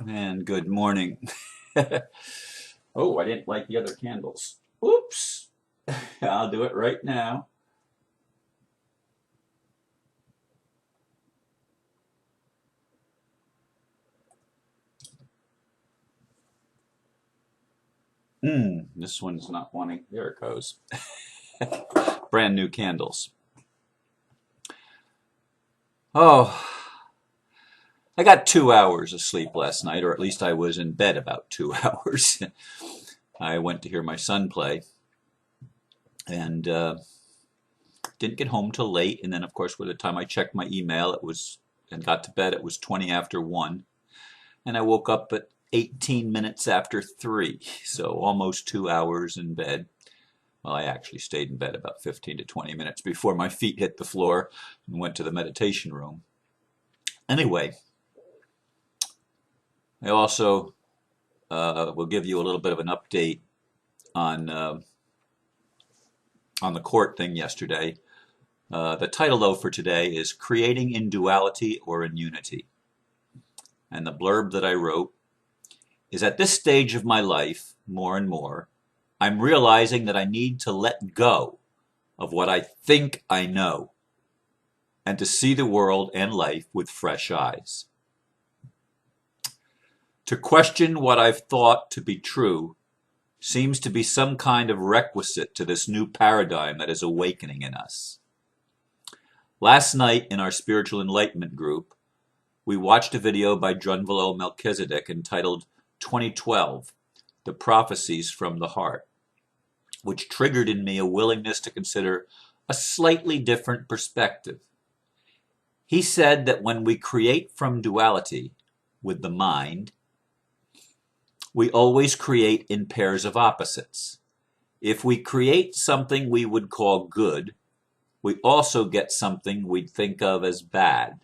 And good morning. Oh, I didn't light the other candles. Oops. I'll do it right now. This one's not wanting. There it goes. Brand new candles. Oh, I got 2 hours of sleep last night, or at least I was in bed about 2 hours. I went to hear my son play and didn't get home till late. And then, of course, by the time I checked my email, and got to bed, it was 20 after 1. And I woke up at 18 minutes after 3, so almost 2 hours in bed. Well, I actually stayed in bed about 15 to 20 minutes before my feet hit the floor and went to the meditation room. Anyway, I also will give you a little bit of an update on the court thing yesterday. The title, though, for today is Creating in Duality or in Unity. And the blurb that I wrote is, at this stage of my life, more and more, I'm realizing that I need to let go of what I think I know and to see the world and life with fresh eyes. To question what I've thought to be true seems to be some kind of requisite to this new paradigm that is awakening in us. Last night in our Spiritual Enlightenment Group, we watched a video by Drunvalo Melchizedek entitled 2012, The Prophecies from the Heart, which triggered in me a willingness to consider a slightly different perspective. He said that when we create from duality with the mind, we always create in pairs of opposites. If we create something we would call good, we also get something we'd think of as bad.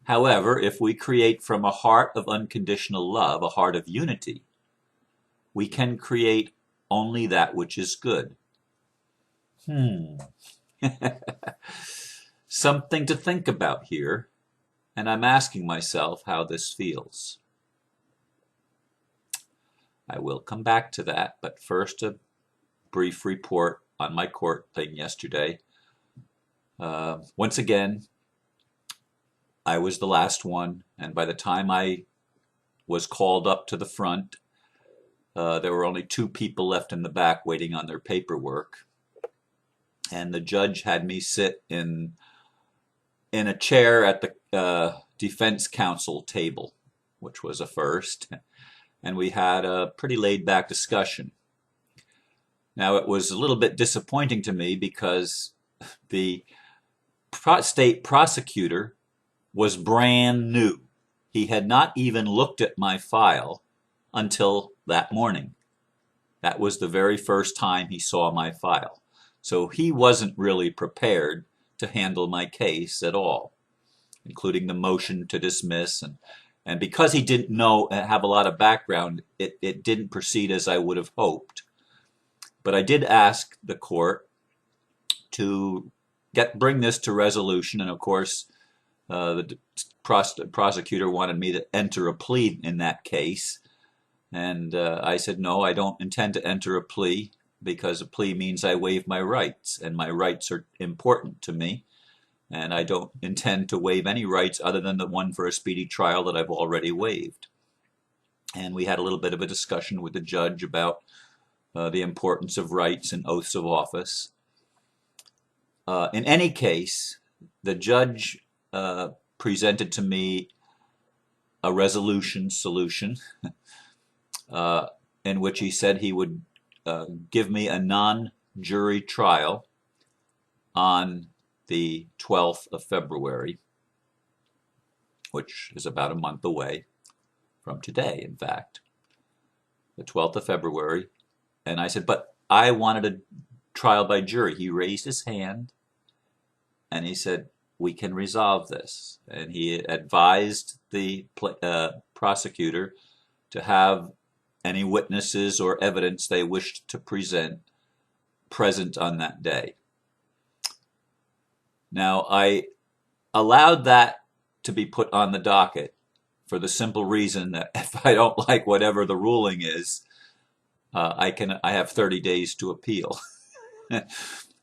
However, if we create from a heart of unconditional love, a heart of unity, we can create only that which is good. Something to think about here, and I'm asking myself how this feels. I will come back to that, but first a brief report on my court thing yesterday. Once again, I was the last one, and by the time I was called up to the front, there were only 2 people left in the back waiting on their paperwork. And the judge had me sit in a chair at the defense counsel table, which was a first. And we had a pretty laid-back discussion. Now, it was a little bit disappointing to me because the state prosecutor was brand new. He had not even looked at my file until that morning. That was the very first time he saw my file. So he wasn't really prepared to handle my case at all, including the motion to dismiss. And because he didn't have a lot of background, it didn't proceed as I would have hoped. But I did ask the court to bring this to resolution, and of course, the prosecutor wanted me to enter a plea in that case. And I said, no, I don't intend to enter a plea because a plea means I waive my rights, and my rights are important to me. And I don't intend to waive any rights other than the one for a speedy trial that I've already waived. And we had a little bit of a discussion with the judge about the importance of rights and oaths of office. In any case, the judge presented to me a resolution solution in which he said he would give me a non-jury trial on the 12th of February, which is about a month away from today, in fact. The 12th of February. And I said, but I wanted a trial by jury. He raised his hand and he said, we can resolve this. And he advised the prosecutor to have any witnesses or evidence they wished to present on that day. Now, I allowed that to be put on the docket for the simple reason that if I don't like whatever the ruling is, I have 30 days to appeal.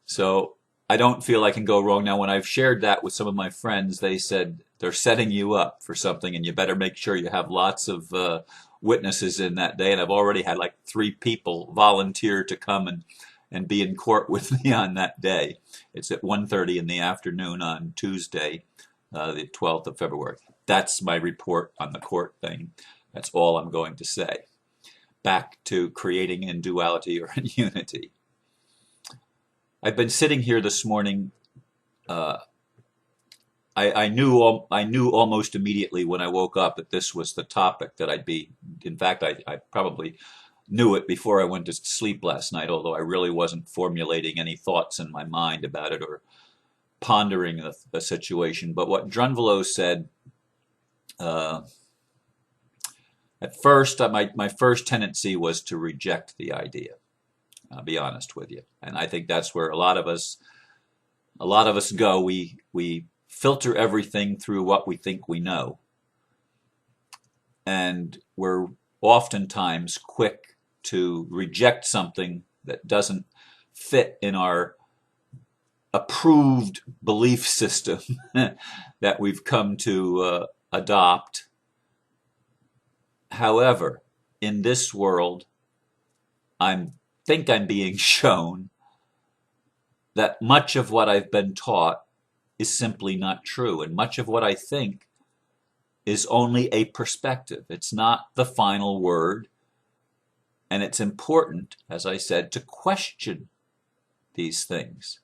So I don't feel I can go wrong. Now, when I've shared that with some of my friends, they said they're setting you up for something, and you better make sure you have lots of witnesses in that day. And I've already had like 3 people volunteer to come and be in court with me on that day. It's at 1:30 in the afternoon on Tuesday, the 12th of February. That's my report on the court thing. That's all I'm going to say. Back to creating in duality or in unity. I've been sitting here this morning. I knew almost immediately when I woke up that this was the topic that I'd be. In fact, I probably knew it before I went to sleep last night, although I really wasn't formulating any thoughts in my mind about it or pondering the situation. But what Drunvalo said, at first, my first tendency was to reject the idea. I'll be honest with you, and I think that's where a lot of us go. We filter everything through what we think we know, and we're oftentimes quick to reject something that doesn't fit in our approved belief system that we've come to adopt. However, in this world, I think I'm being shown that much of what I've been taught is simply not true, and much of what I think is only a perspective. It's not the final word, and it's important, as I said, to question these things.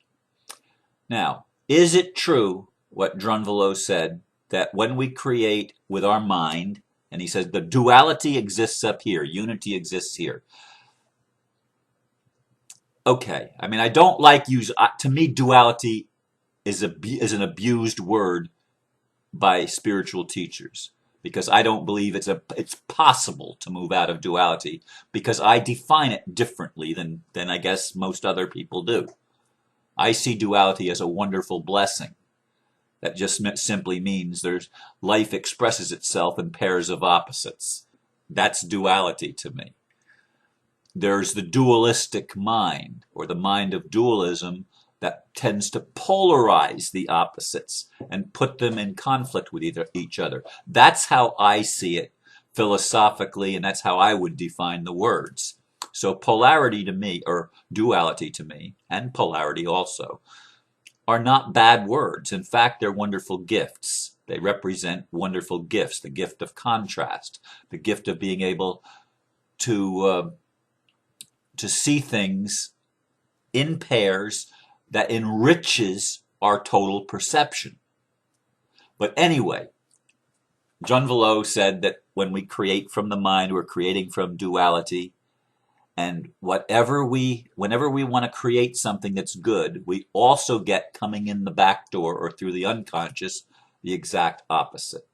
Now, is it true what Drunvalo said, that when we create with our mind, and he says the duality exists up here, unity exists here. Okay, I mean, I don't like to me, duality is an abused word by spiritual teachers, because I don't believe it's possible to move out of duality, because I define it differently than I guess most other people do. I see duality as a wonderful blessing that just simply means life expresses itself in pairs of opposites. That's duality to me. There's the dualistic mind, or the mind of dualism, that tends to polarize the opposites and put them in conflict with each other. That's how I see it philosophically, and that's how I would define the words. So polarity to me, or duality to me, and polarity also, are not bad words. In fact, they're wonderful gifts. They represent wonderful gifts: the gift of contrast, the gift of being able to see things in pairs that enriches our total perception. But anyway, Drunvalo said that when we create from the mind, we're creating from duality. And whenever we want to create something that's good, we also get, coming in the back door or through the unconscious, the exact opposite.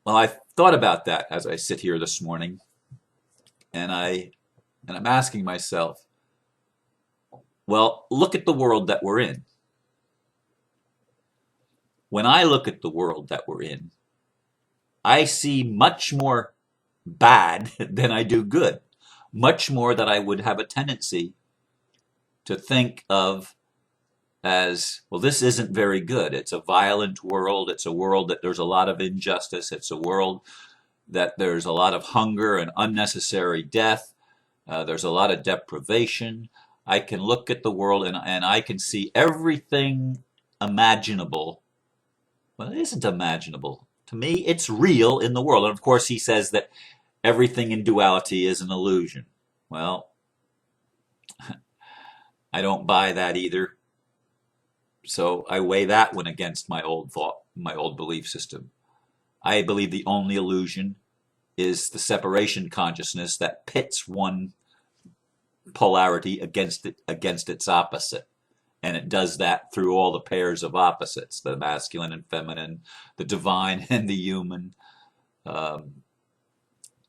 Well, I thought about that as I sit here this morning, and I'm asking myself, well, look at the world that we're in. When I look at the world that we're in, I see much more bad than I do good. Much more that I would have a tendency to think of as, well, this isn't very good. It's a violent world. It's a world that there's a lot of injustice. It's a world that there's a lot of hunger and unnecessary death. There's a lot of deprivation. I can look at the world and I can see everything imaginable. Well, it isn't imaginable. To me, it's real in the world. And of course, he says that everything in duality is an illusion. Well, I don't buy that either. So I weigh that one against my old belief system. I believe the only illusion is the separation consciousness that pits one polarity against its opposite. And it does that through all the pairs of opposites, the masculine and feminine, the divine and the human, and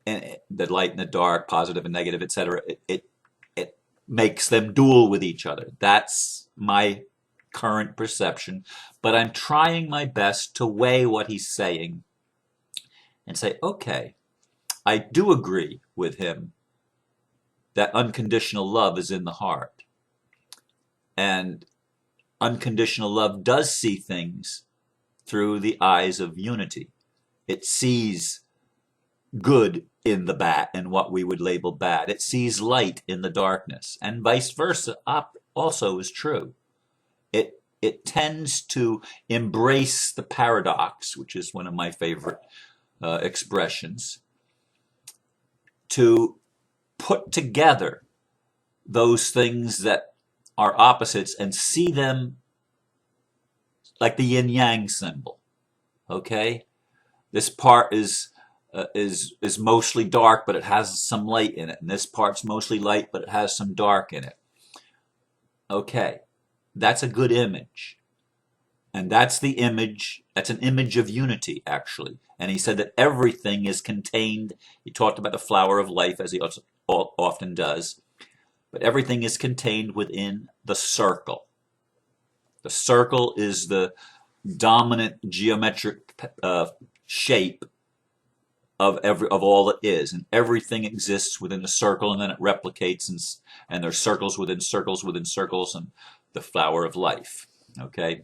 the light and the dark, positive and negative, etc. It makes them dual with each other. That's my current perception, but I'm trying my best to weigh what he's saying and say, okay, I do agree with him that unconditional love is in the heart. And unconditional love does see things through the eyes of unity. It sees good in the bad and what we would label bad. It sees light in the darkness, and vice versa also is true. It tends to embrace the paradox, which is one of my favorite expressions, to put together those things that are opposites and see them like the yin yang symbol. Okay, this part is mostly dark, but it has some light in it, and this part's mostly light, but it has some dark in it. Okay, that's a good image. And that's the image, that's an image of unity, actually. And he said that everything is contained. He talked about the flower of life, as he often does. But everything is contained within the circle. The circle is the dominant geometric shape of all that is. And everything exists within the circle, and then it replicates, and there's circles within circles within circles, and the flower of life. Okay?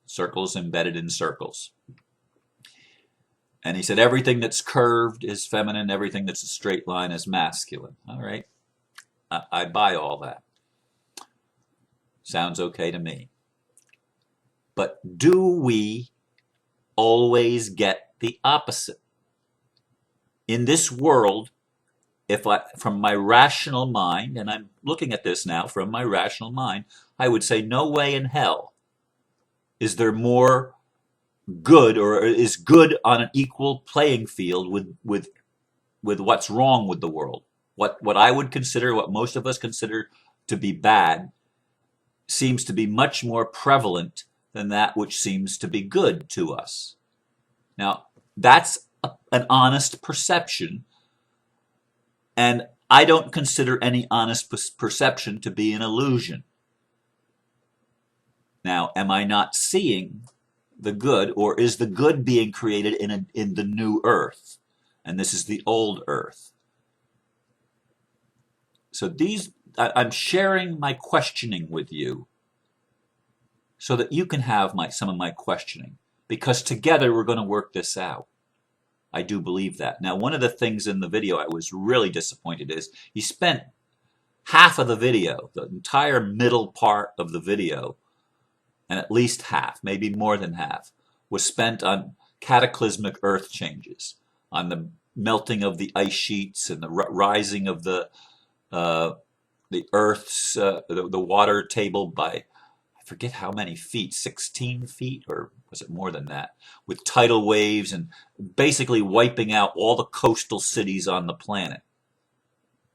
Circles embedded in circles. And he said everything that's curved is feminine, everything that's a straight line is masculine. All right, I buy all that. Sounds okay to me. But do we always get the opposite? In this world, from my rational mind, and I'm looking at this now from my rational mind, I would say no way in hell is there more good, or is good on an equal playing field with what's wrong with the world. What I would consider, what most of us consider to be bad, seems to be much more prevalent than that which seems to be good to us. Now, that's an honest perception, and I don't consider any honest perception to be an illusion. Now, am I not seeing the good, or is the good being created in the new earth? And this is the old earth. So I'm sharing my questioning with you so that you can have some of my questioning, because together we're going to work this out. I do believe that. Now, one of the things in the video I was really disappointed is he spent half of the video, the entire middle part of the video, and at least half, maybe more than half, was spent on cataclysmic earth changes, on the melting of the ice sheets and the rising of the earth's the water table by, I forget how many feet, 16 feet, or was it more than that, with tidal waves, and basically wiping out all the coastal cities on the planet,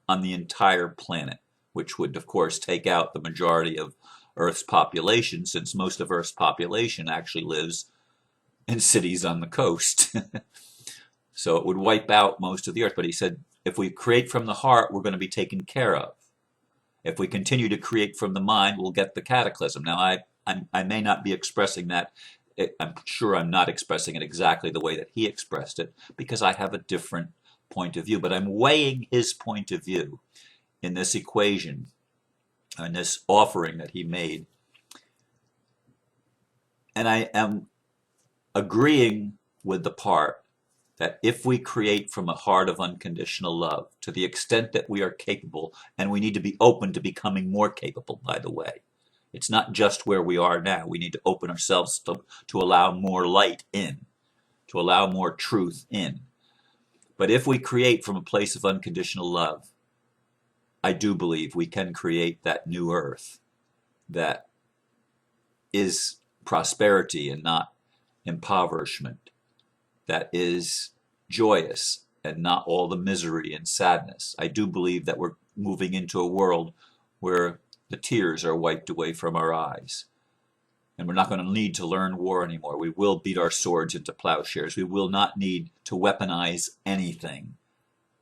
on the entire planet, which would of course take out the majority of Earth's population, since most of Earth's population actually lives in cities on the coast. So it would wipe out most of the Earth. But he said, if we create from the heart, we're going to be taken care of. If we continue to create from the mind, we'll get the cataclysm. Now, I may not be expressing that. I'm sure I'm not expressing it exactly the way that he expressed it, because I have a different point of view. But I'm weighing his point of view in this equation, and this offering that he made. And I am agreeing with the part that if we create from a heart of unconditional love, to the extent that we are capable, and we need to be open to becoming more capable, by the way. It's not just where we are now. We need to open ourselves to allow more light in, to allow more truth in. But if we create from a place of unconditional love, I do believe we can create that new earth that is prosperity and not impoverishment, that is joyous and not all the misery and sadness. I do believe that we're moving into a world where the tears are wiped away from our eyes, and we're not going to need to learn war anymore. We will beat our swords into plowshares. We will not need to weaponize anything.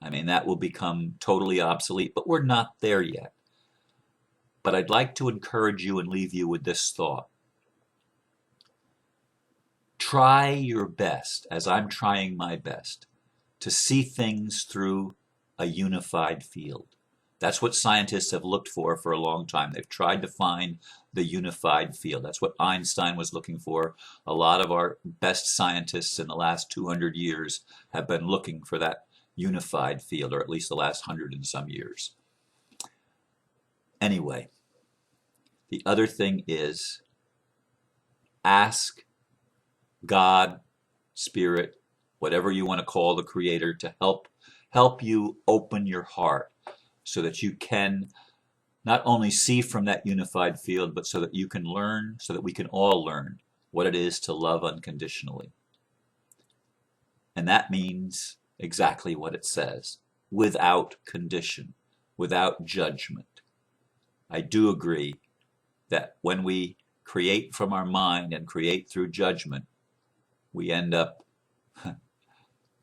I mean, that will become totally obsolete, but we're not there yet. But I'd like to encourage you and leave you with this thought. Try your best, as I'm trying my best, to see things through a unified field. That's what scientists have looked for a long time. They've tried to find the unified field. That's what Einstein was looking for. A lot of our best scientists in the last 200 years have been looking for that unified field, or at least the last 100 and some years. Anyway, the other thing is ask God, Spirit, whatever you want to call the Creator, to help you open your heart so that you can not only see from that unified field, but so that you can learn, so that we can all learn what it is to love unconditionally. And that means exactly what it says, without condition, without judgment. I do agree that when we create from our mind and create through judgment, we end up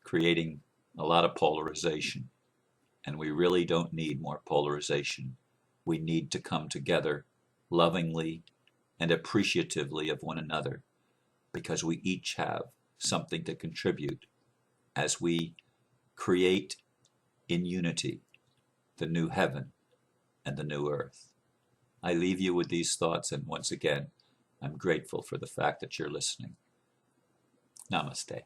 creating a lot of polarization. And we really don't need more polarization. We need to come together lovingly and appreciatively of one another, because we each have something to contribute as we create in unity the new heaven and the new earth. I leave you with these thoughts, and once again, I'm grateful for the fact that you're listening. Namaste.